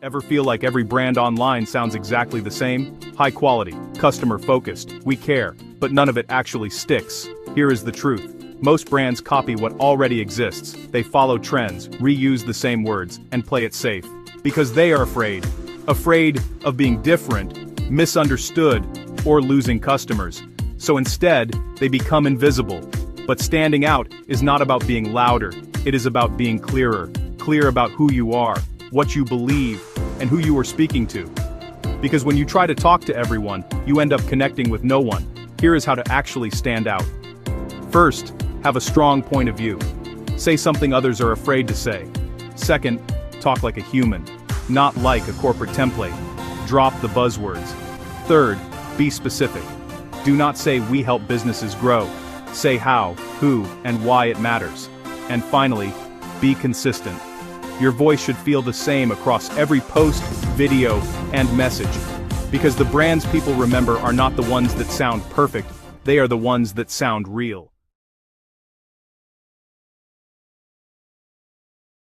Ever feel like every brand online sounds exactly the same? High quality, customer focused, we care, but none of it actually sticks. Here is the truth. Most brands copy what already exists. They follow trends, reuse the same words, and play it safe. Because they are afraid. Afraid of being different, misunderstood, or losing customers. So instead, they become invisible. But standing out is not about being louder. It is about being clearer. Clear about who you are, what you believe, and who you are speaking to. Because when you try to talk to everyone, you end up connecting with no one. Here is how to actually stand out. First, have a strong point of view. Say something others are afraid to say. Second, talk like a human, not like a corporate template. Drop the buzzwords. Third, be specific. Do not say we help businesses grow. Say how, who, and why it matters. And finally, be consistent. Your voice should feel the same across every post, video, and message. Because the brands people remember are not the ones that sound perfect, they are the ones that sound real.